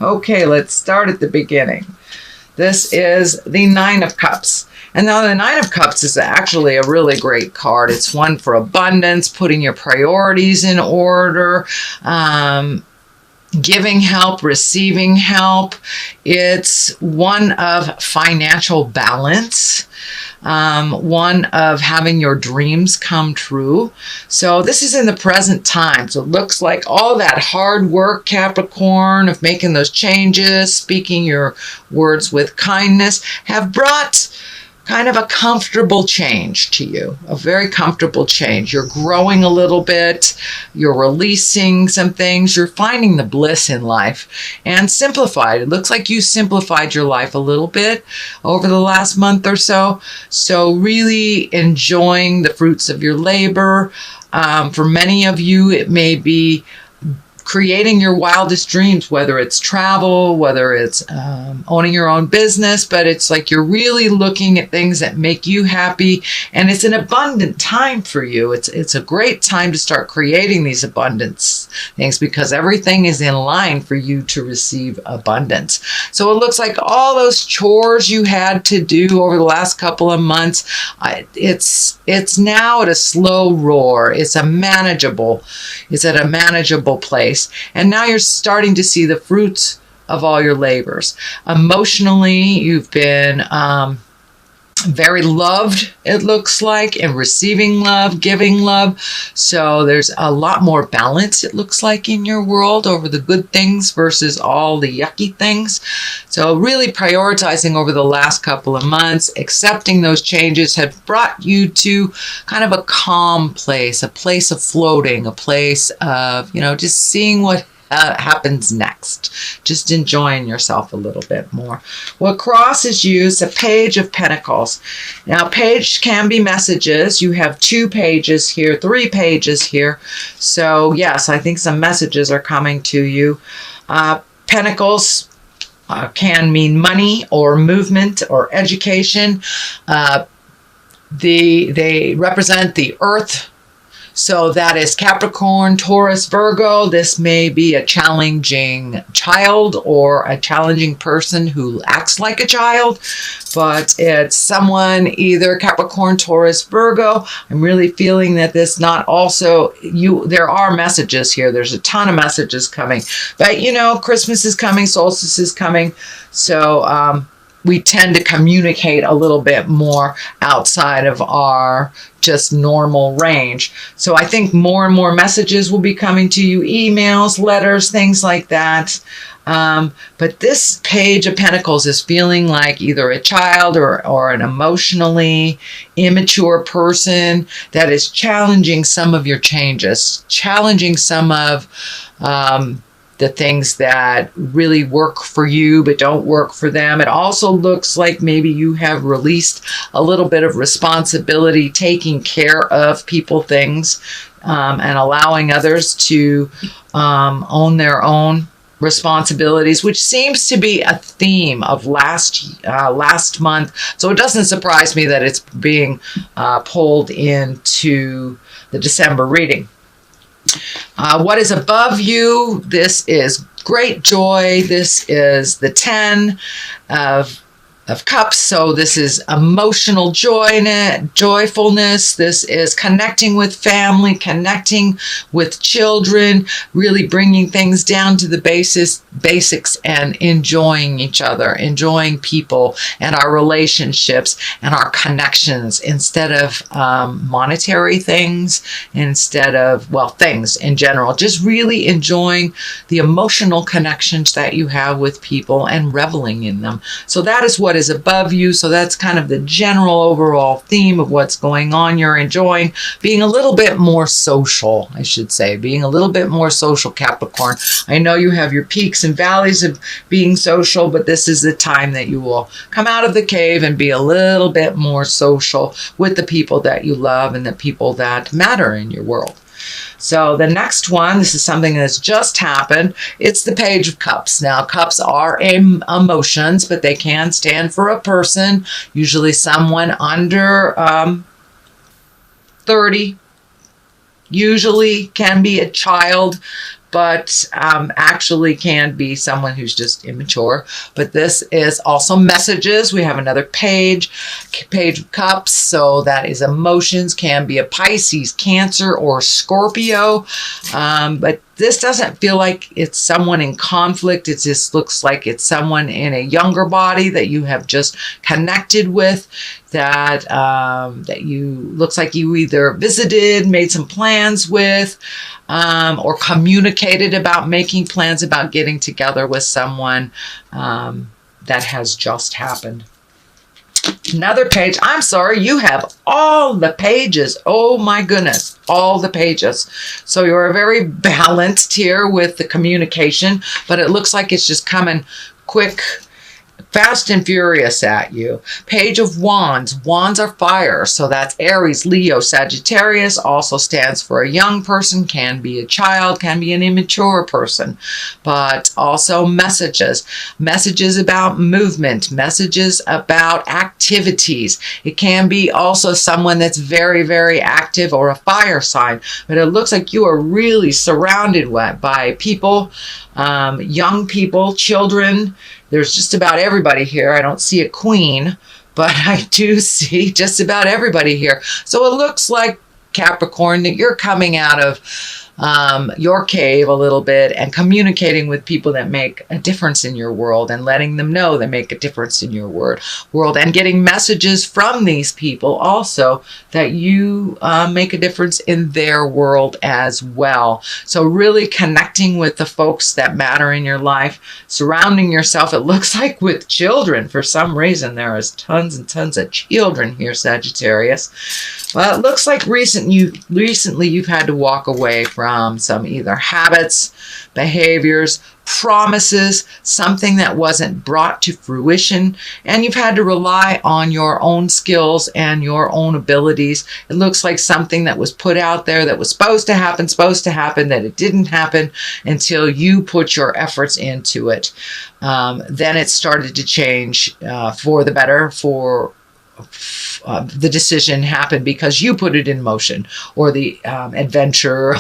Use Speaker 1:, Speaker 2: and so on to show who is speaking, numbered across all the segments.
Speaker 1: Okay, let's start at the beginning. This is the Nine of Cups. And now the Nine of Cups is actually a really great card. It's one for abundance, putting your priorities in order, giving help, receiving help. It's one of financial balance, one of having your dreams come true. So this is in the present time. So it looks like all that hard work, Capricorn, of making those changes, speaking your words with kindness, have brought kind of a comfortable change to you, a very comfortable change. You're growing a little bit, you're releasing some things, you're finding the bliss in life, and simplified. It looks like you simplified your life a little bit over the last month or so. So really enjoying the fruits of your labor. For many of you, it may be creating your wildest dreams, whether it's travel, whether it's owning your own business, but it's like you're really looking at things that make you happy, and it's an abundant time for you. It's a great time to start creating these abundance things because everything is in line for you to receive abundance. So it looks like all those chores you had to do over the last couple of months, it's now at a slow roar. It's at a manageable place. And now you're starting to see the fruits of all your labors. Emotionally, you've been very loved, it looks like, and receiving love, giving love. So there's a lot more balance, it looks like, in your world over the good things versus all the yucky things. So really prioritizing over the last couple of months, accepting those changes have brought you to kind of a calm place, a place of floating, a place of, just seeing what happens next, just enjoying yourself a little bit more. What cross is used, a Page of Pentacles. Now, page can be messages. You have 2 pages here, 3 pages here. So yes, I think some messages are coming to you. Pentacles can mean money or movement or education. They represent the earth. So that is Capricorn, Taurus, Virgo. This may be a challenging child or a challenging person who acts like a child, but it's someone either Capricorn, Taurus, Virgo. I'm really feeling that this not also you. There are messages here. There's a ton of messages coming, but Christmas is coming, solstice is coming. So, we tend to communicate a little bit more outside of our just normal range. So I think more and more messages will be coming to you, emails, letters, things like that. But this Page of Pentacles is feeling like either a child or an emotionally immature person that is challenging some of your changes, challenging some of the things that really work for you but don't work for them. It also looks like maybe you have released a little bit of responsibility, taking care of people, things, and allowing others to own their own responsibilities, which seems to be a theme of last month. So it doesn't surprise me that it's being pulled into the December reading. What is above you? This is great joy. This is the 10 of Cups. So this is emotional joyfulness. This is connecting with family, connecting with children, really bringing things down to the basics and enjoying each other, enjoying people and our relationships and our connections instead of monetary things, instead of, things in general. Just really enjoying the emotional connections that you have with people and reveling in them. So that is what is above you. So that's kind of the general overall theme of what's going on. You're enjoying being a little bit more social, I should say, being a little bit more social, Capricorn. I know you have your peaks and valleys of being social, but this is the time that you will come out of the cave and be a little bit more social with the people that you love and the people that matter in your world. So the next one, this is something that's just happened. It's the Page of Cups. Now, cups are emotions, but they can stand for a person, usually someone under 30, usually can be a child, but actually can be someone who's just immature. But this is also messages. We have another page of cups. So that is emotions, can be a Pisces, Cancer, or Scorpio. But this doesn't feel like it's someone in conflict. It just looks like it's someone in a younger body that you have just connected with, that looks like you either visited, made some plans with, or communicated about making plans about getting together with someone that has just happened. Another page. I'm sorry, you have all the pages. Oh my goodness, all the pages. So you're very balanced here with the communication, but it looks like it's just coming quick, fast and furious at you. Page of Wands. Wands are fire. So that's Aries, Leo, Sagittarius. Also stands for a young person, can be a child, can be an immature person. But also messages. Messages about movement. Messages about activities. It can be also someone that's very, very active or a fire sign. But it looks like you are really surrounded by people, young people, children. There's just about everybody here. I don't see a queen, but I do see just about everybody here. So it looks like, Capricorn, that you're coming out of your cave a little bit and communicating with people that make a difference in your world and letting them know they make a difference in your world, and getting messages from these people also that you make a difference in their world as well. So really connecting with the folks that matter in your life, surrounding yourself, it looks like, with children. For some reason, there is tons and tons of children here, Sagittarius. Well, it looks like recently you've had to walk away from some either habits, behaviors, promises, something that wasn't brought to fruition, and you've had to rely on your own skills and your own abilities. It looks like something that was put out there that was supposed to happen, that it didn't happen until you put your efforts into it. Then it started to change for the better, the decision happened because you put it in motion, or the adventure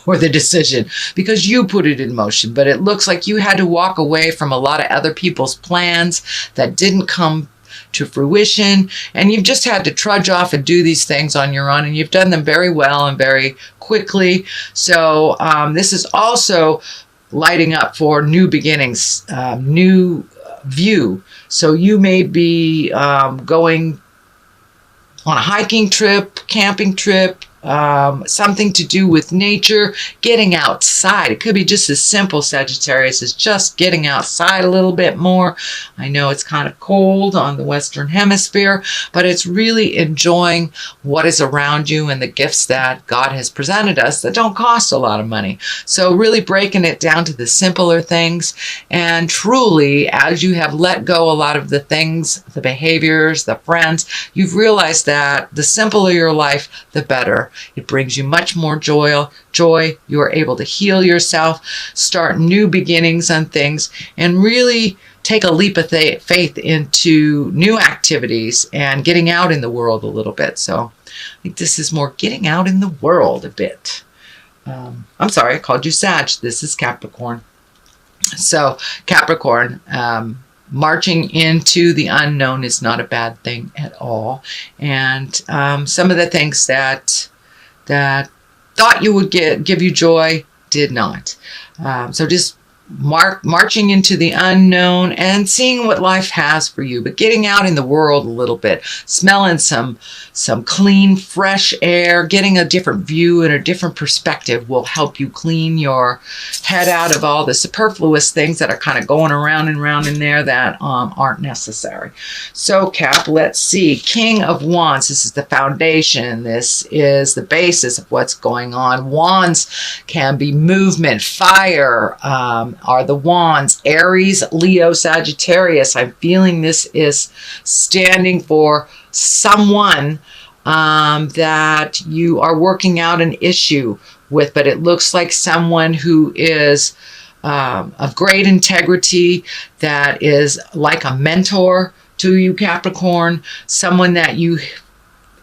Speaker 1: or the decision because you put it in motion. But it looks like you had to walk away from a lot of other people's plans that didn't come to fruition, and you've just had to trudge off and do these things on your own, and you've done them very well and very quickly. So this is also lighting up for new beginnings, new view. So you may be going on a hiking trip, camping trip, something to do with nature, getting outside. It could be just as simple, Sagittarius, as just getting outside a little bit more. I know it's kind of cold on the Western Hemisphere, but it's really enjoying what is around you and the gifts that God has presented us that don't cost a lot of money. So really breaking it down to the simpler things, and truly, as you have let go a lot of the things, the behaviors, the friends, you've realized that the simpler your life, the better. It brings you much more joy. You are able to heal yourself, start new beginnings on things, and really take a leap of faith into new activities and getting out in the world a little bit. So I think this is more getting out in the world a bit. I'm sorry, I called you Sag. This is Capricorn. So Capricorn, marching into the unknown is not a bad thing at all. And some of the things that thought you would give you joy did not. So just marching into the unknown and seeing what life has for you, but getting out in the world a little bit, smelling some clean, fresh air, getting a different view and a different perspective will help you clean your head out of all the superfluous things that are kind of going around and around in there that aren't necessary. So Cap, let's see. King of Wands. This is the foundation. This is the basis of what's going on. Wands can be movement, fire, are the wands. Aries, Leo, Sagittarius. I'm feeling this is standing for someone that you are working out an issue with, but it looks like someone who is of great integrity, that is like a mentor to you, Capricorn, someone that you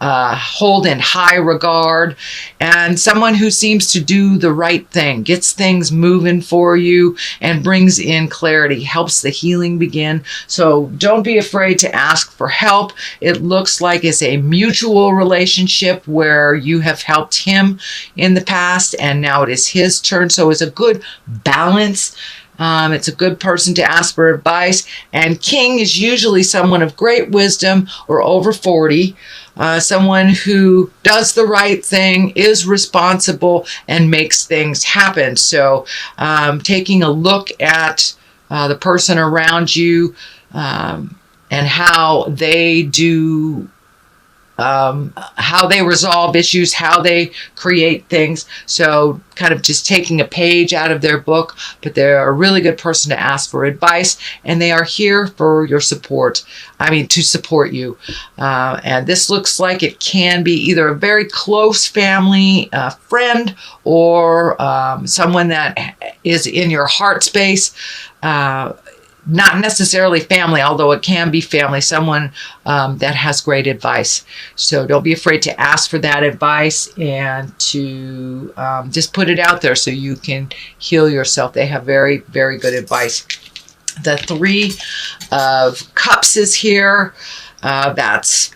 Speaker 1: hold in high regard, and someone who seems to do the right thing, gets things moving for you and brings in clarity, helps the healing begin. So don't be afraid to ask for help. It looks like it's a mutual relationship where you have helped him in the past and now it is his turn. So it's a good balance. It's a good person to ask for advice. And King is usually someone of great wisdom or over 40, someone who does the right thing, is responsible, and makes things happen. So taking a look at the person around you and how they do how they resolve issues, how they create things. So kind of just taking a page out of their book, but they're a really good person to ask for advice, and they are here for your support. I mean, to support you. And this looks like it can be either a very close family friend or someone that is in your heart space. Not necessarily family, although it can be family, someone that has great advice. So don't be afraid to ask for that advice and to just put it out there so you can heal yourself. They have very, very good advice. The Three of Cups is here. That's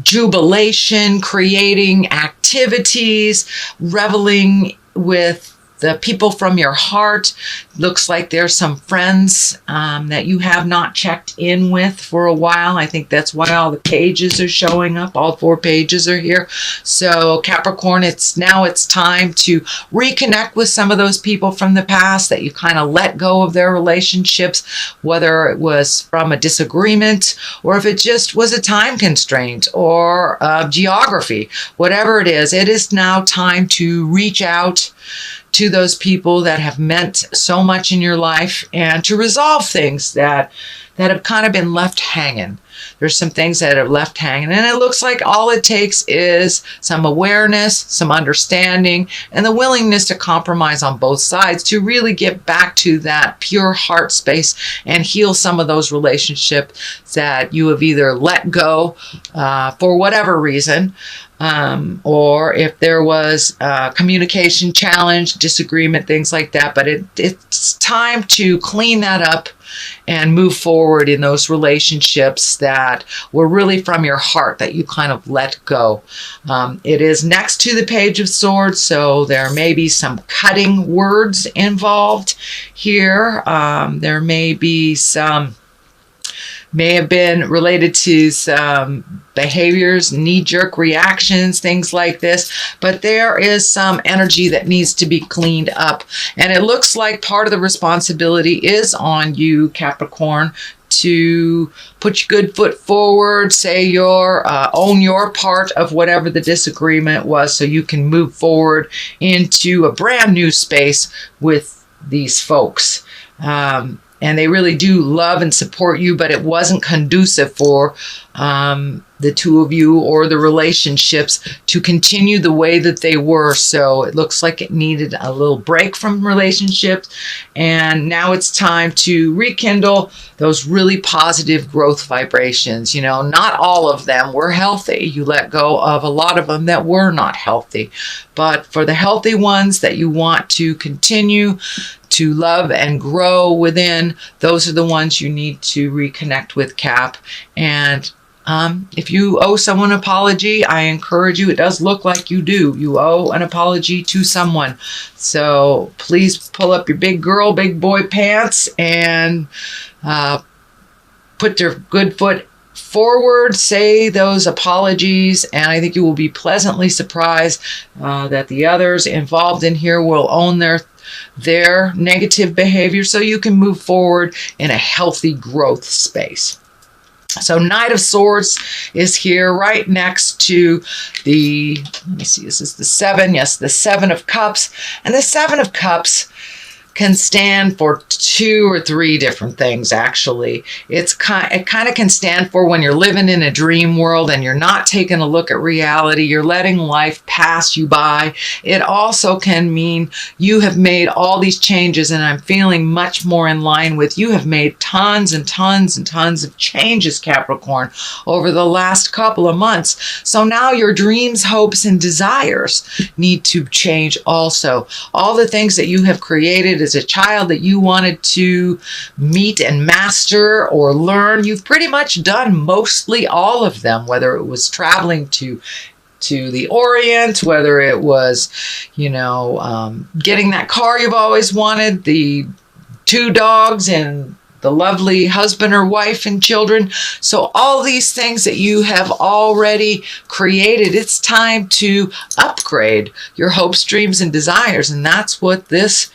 Speaker 1: jubilation, creating activities, reveling with the people from your heart. Looks like there's some friends that you have not checked in with for a while. I think that's why all the pages are showing up. All 4 pages are here. So Capricorn, it's time to reconnect with some of those people from the past that you kind of let go of their relationships, whether it was from a disagreement or if it just was a time constraint or geography. Whatever it is now time to reach out to those people that have meant so much in your life and to resolve things that have kind of been left hanging. There's some things that are left hanging, and it looks like all it takes is some awareness, some understanding, and the willingness to compromise on both sides to really get back to that pure heart space and heal some of those relationships that you have either let go for whatever reason, or if there was a communication challenge, disagreement, things like that. But it's time to clean that up and move forward in those relationships that were really from your heart that you kind of let go. It is next to the Page of Swords, so there may be some cutting words involved here. There may be may have been related to some behaviors, knee-jerk reactions, things like this. But there is some energy that needs to be cleaned up. And it looks like part of the responsibility is on you, Capricorn, to put your good foot forward, say own your part of whatever the disagreement was so you can move forward into a brand new space with these folks. And they really do love and support you, but it wasn't conducive for the two of you or the relationships to continue the way that they were. So it looks like it needed a little break from relationships. And now it's time to rekindle those really positive growth vibrations. You know, not all of them were healthy. You let go of a lot of them that were not healthy. But for the healthy ones that you want to continue to love and grow within, those are the ones you need to reconnect with, Cap. And if you owe someone an apology, I encourage you, it does look like you do. You owe an apology to someone. So please pull up your big girl, big boy pants and put your good foot forward, say those apologies, and I think you will be pleasantly surprised that the others involved in here will own their negative behavior so you can move forward in a healthy growth space. So Knight of Swords is here right next to the, let me see, this is the 7. Yes, the 7 of Cups. And the 7 of Cups can stand for 2 or 3 different things, actually. It kind of can stand for when you're living in a dream world and you're not taking a look at reality. You're letting life pass you by. It also can mean you have made all these changes, and I'm feeling much more in line with you have made tons and tons and tons of changes, Capricorn, over the last couple of months. So now your dreams, hopes, and desires need to change also. All the things that you have created as a child that you wanted to meet and master or learn, you've pretty much done mostly all of them, whether it was traveling to the Orient, whether it was, getting that car you've always wanted, the 2 dogs and the lovely husband or wife and children. So all these things that you have already created, it's time to upgrade your hopes, dreams, and desires. And that's what this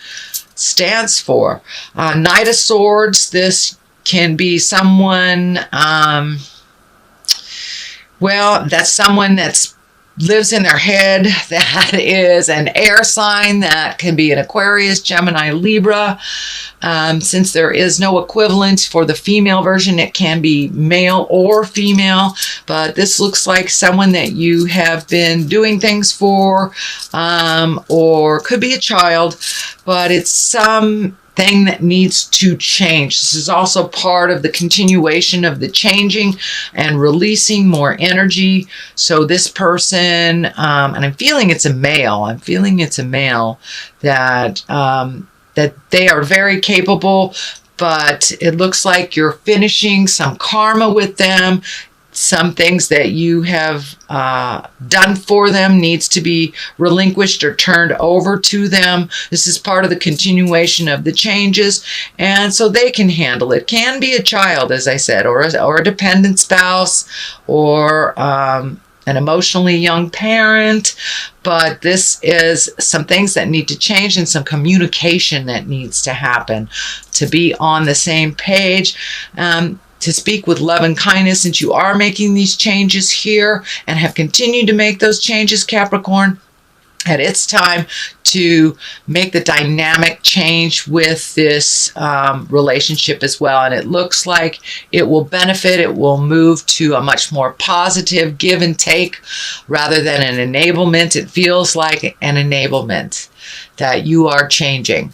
Speaker 1: stands for. Knight of Swords, this can be someone, that's someone that's lives in their head, that is an air sign, that can be an Aquarius, Gemini, Libra. Since there is no equivalent for the female version, it can be male or female, but this looks like someone that you have been doing things for, or could be a child, but it's something that needs to change. This is also part of the continuation of the changing and releasing more energy. So this person, and I'm feeling it's a male. That they are very capable, but it looks like you're finishing some karma with them. Some things that you have done for them needs to be relinquished or turned over to them. This is part of the continuation of the changes, and so they can handle it. Can be a child, as I said, or a dependent spouse, or an emotionally young parent, but this is some things that need to change and some communication that needs to happen to be on the same page. To speak with love and kindness, since you are making these changes here and have continued to make those changes, Capricorn, and it's time to make the dynamic change with this relationship as well. And it looks like it will benefit. It will move to a much more positive give and take rather than an enablement. It feels like an enablement that you are changing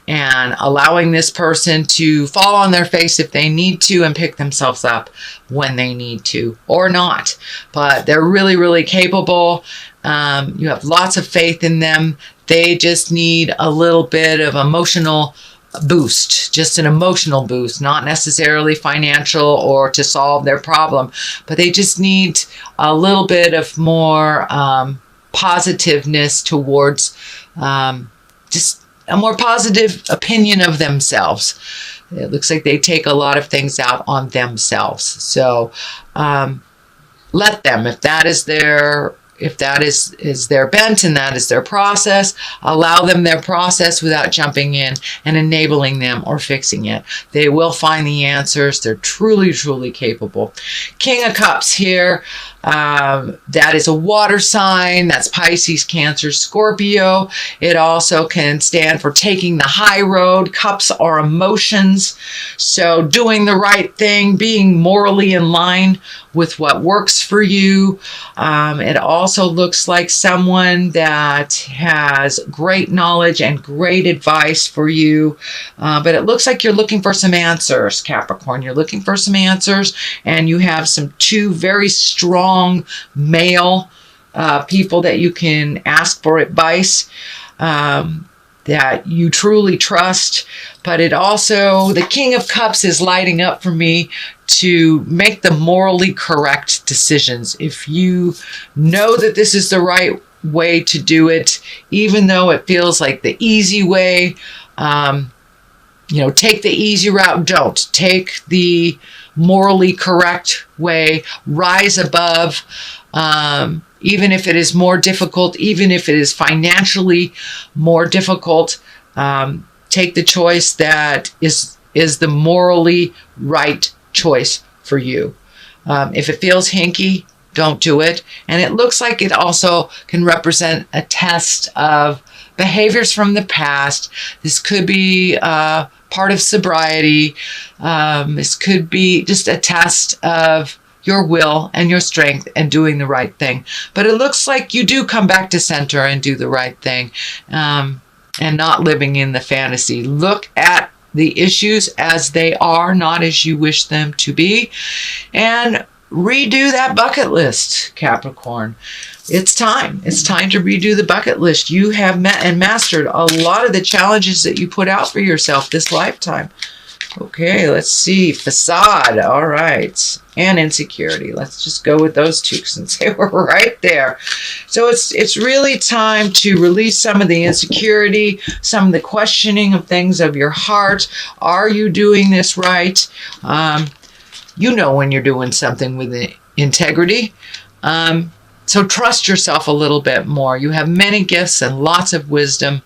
Speaker 1: and allowing this person to fall on their face if they need to and pick themselves up when they need to, or not. But they're really, really capable. You have lots of faith in them. They just need a little bit of emotional boost, just an emotional boost, not necessarily financial or to solve their problem, but they just need a little bit of more positiveness towards just a more positive opinion of themselves. It looks like they take a lot of things out on themselves. So let them, if that is their bent and that is their process, allow them their process without jumping in and enabling them or fixing it. They will find the answers. They're truly, truly capable. King of Cups here. That is a water sign. That's Pisces, Cancer, Scorpio. It also can stand for taking the high road. Cups are emotions. So doing the right thing, being morally in line with what works for you. It also looks like someone that has great knowledge and great advice for you. But it looks like you're looking for some answers, Capricorn. You're looking for some answers, and you have two very strong male people that you can ask for advice, that you truly trust. But it also, the King of Cups is lighting up for me to make the morally correct decisions. If you know that this is the right way to do it, even though it feels like the easy way, take the easy route. Don't take the morally correct way. Rise above, even if it is more difficult, even if it is financially more difficult. Take the choice that is the morally right choice for you. If it feels hinky, don't do it. And it looks like it also can represent a test of behaviors from the past. This could be part of sobriety. This could be just a test of your will and your strength and doing the right thing. But it looks like you do come back to center and do the right thing, and not living in the fantasy. Look at the issues as they are, not as you wish them to be, and redo that bucket list, Capricorn. It's time. It's time to redo the bucket list. You have met and mastered a lot of the challenges that you put out for yourself this lifetime. Okay, let's see. Facade. All right. And insecurity. Let's just go with those two since they were right there. So it's really time to release some of the insecurity, some of the questioning of things of your heart. Are you doing this right? You know when you're doing something with integrity. So trust yourself a little bit more. You have many gifts and lots of wisdom.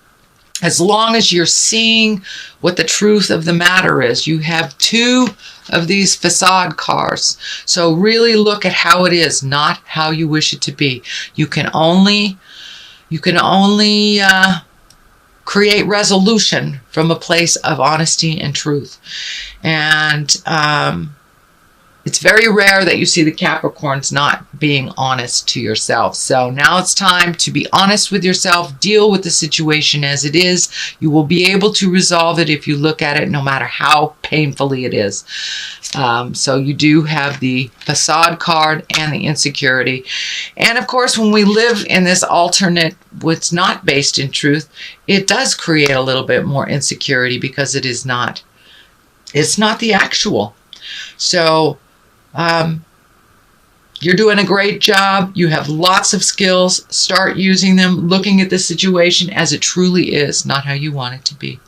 Speaker 1: As long as you're seeing what the truth of the matter is. You have 2 of these facade cards. So really look at how it is, not how you wish it to be. You can only create resolution from a place of honesty and truth. And it's very rare that you see the Capricorns not being honest to yourself. So now it's time to be honest with yourself, deal with the situation as it is. You will be able to resolve it if you look at it, no matter how painfully it is. So you do have the facade card and the insecurity. And of course, when we live in this alternate, what's not based in truth, it does create a little bit more insecurity because it's not the actual. So you're doing a great job. You have lots of skills. Start using them, looking at the situation as it truly is, not how you want it to be.